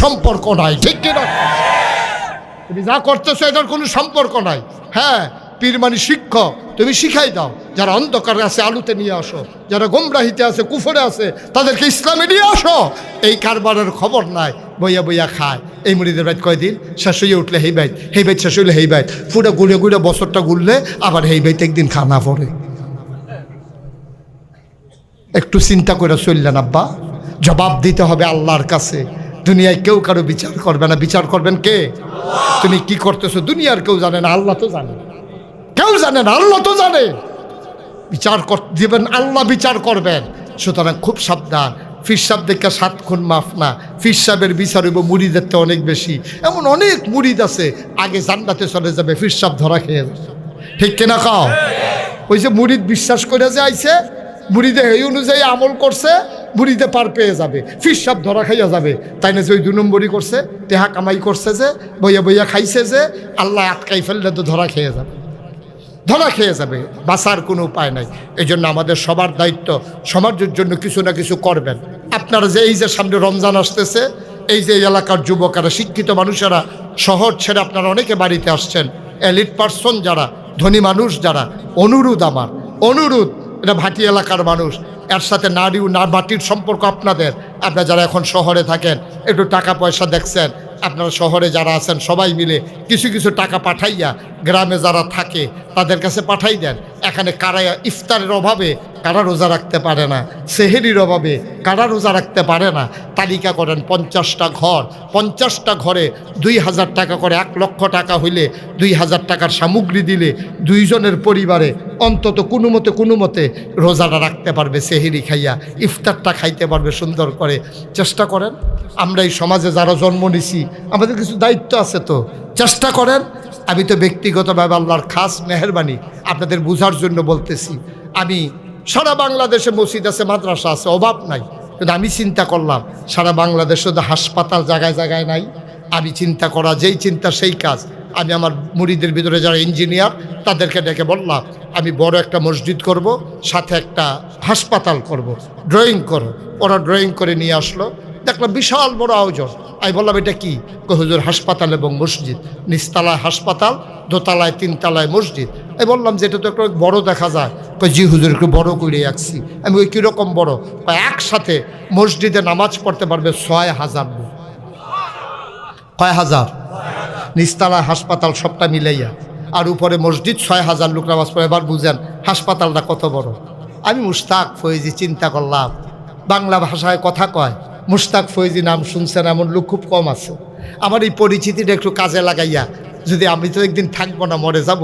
সম্পর্ক নাই, ঠিক কিনা? তুমি যা করতেছো এটার কোনো সম্পর্ক নাই। হ্যাঁ, পীর মানে শিক্ষক, তুমি শিখাই দাও। যারা অন্ধকারে আছে আলোতে নিয়ে আসো, যারা গোমরাহিতে আছে কুফরে আছে তাদেরকে ইসলামে নিয়ে আসো। এই কারবারের খবর নাই, বইয়া বইয়া খায়। এই মুড়িদের বাইত কয়দিন শেষ হয়ে উঠলে হেই বাইত শেষ হইলে হেই বাইত, পুরো ঘুরে ঘুরে বছরটা ঘুরলে আবার হেই বাইত একদিন খানা পড়ে। একটু চিন্তা করে চললেন আব্বা, জবাব দিতে হবে আল্লাহর কাছে। দুনিয়ায় কেউ কারো বিচার করবে না, বিচার করবেন কে? তুমি কি করতেছো দুনিয়ার কেউ জানে না, আল্লাহ তো জানে। কেউ জানে না, আল্লাহ তো জানে। বিচার দিবেন, আল্লাহ বিচার করবেন। সুতরাং খুব সাবধান। ফির সাহেব দেখে 7 খুন মাফ না। ফির সাহেবের বিচার হইব মুরিদের তো অনেক বেশি। এমন অনেক মুরিদ আছে আগে জান্নাতে চলে যাবে, ফির সাহেব ধরা খেয়ে যাবে, ঠিক কিনা খাও? ওই যে মুরিদ বিশ্বাস করে যে আইছে, মুরিদে এই অনুযায়ী আমল করছে, মুরিদে পার পেয়ে যাবে, ফির সাহেব ধরা খাইয়া যাবে। তাই না? যে ওই 2 নম্বরই করছে, তেহা কামাই করছে, যে বইয়া বইয়া খাইছে, যে আল্লাহ আটকাই ফেললে তো ধরা খেয়ে যাবে, ধরা খেয়ে যাবে, বাঁচার কোনো উপায় নাই। এই জন্য আমাদের সবার দায়িত্ব সমাজের জন্য কিছু না কিছু করবেন। আপনারা যে এই যে সামনে রমজান আসতেছে, এই যে এলাকার যুবকেরা, শিক্ষিত মানুষেরা শহর ছেড়ে আপনারা অনেকে বাড়িতে আসছেন, এলিট পার্সন যারা, ধনী মানুষ যারা, অনুরোধ এটা ভাটি এলাকার মানুষ, এর সাথে নারী ও মাটির সম্পর্ক আপনাদের। আপনারা যারা এখন শহরে থাকেন, একটু টাকা পয়সা দেখছেন, আপনারা শহরে যারা আছেন সবাই মিলে কিছু কিছু টাকা পাঠাইয়া গ্রামে যারা থাকে তাদের কাছে পাঠাই দেন। এখানে কারা ইফতারের অভাবে কারা রোজা রাখতে পারে না, সেহেরির অভাবে কারা রোজা রাখতে পারে না, তালিকা করেন। 50টা ঘর, 50টা ঘরে 2000 টাকা করে, 1 লক্ষ টাকা হইলে 2000 টাকার সামগ্রী দিলে 2 জনের পরিবারে অন্তত কোনো মতে রোজাটা রাখতে পারবে, সেহেরি খাইয়া ইফতারটা খাইতে পারবে সুন্দর করে। চেষ্টা করেন। আমরা এই সমাজে যারা জন্ম নিছি আমাদের কিছু দায়িত্ব আছে, তো চেষ্টা করেন। আমি তো ব্যক্তিগতভাবে আল্লাহর খাস মেহেরবানি আপনাদের বোঝার জন্য বলতেছি। আমি সারা বাংলাদেশে মসজিদ আছে, মাদ্রাসা আছে, অভাব নাই। কিন্তু আমি চিন্তা করলাম সারা বাংলাদেশে তো হাসপাতাল জায়গায় জায়গায় নাই। আমি চিন্তা করা, যেই চিন্তা সেই কাজ। আমি আমার মুরিদের ভিতরে যারা ইঞ্জিনিয়ার তাদেরকে ডেকে বললাম আমি বড় একটা মসজিদ করব, সাথে একটা হাসপাতাল করব, ড্রয়িং করো। ওরা ড্রয়িং করে নিয়ে আসলো, দেখলাম বিশাল বড় আয়োজন। আমি বললাম এটা কি? হুজুর হাসপাতাল এবং মসজিদ, নিচতলায় হাসপাতাল, দোতলায় 3 তলায় মসজিদ। আমি বললাম যে এটা তো একটু বড় দেখা যায়। জি হুজুর একটু বড় করে রাখছি। আমি ওই কীরকম বড়? একসাথে মসজিদে নামাজ পড়তে পারবে 6000 লোক। কয় হাজার? নিচতলায় হাসপাতাল সবটা মিলাইয়া, আর উপরে মসজিদ, 6000 লোক নামাজ পড়ে। এবার বুঝেন হাসপাতালটা কত বড়। আমি মুশতাক ফয়েজি চিন্তা করলাম, বাংলা ভাষায় কথা কয়, মুশতাক ফয়েজি নাম শুনছেন এমন লোক খুব কম আছে। আমার এই পরিচিতিটা একটু কাজে লাগাইয়া, যদি আমি তো একদিন থাকবো না, মরে যাব,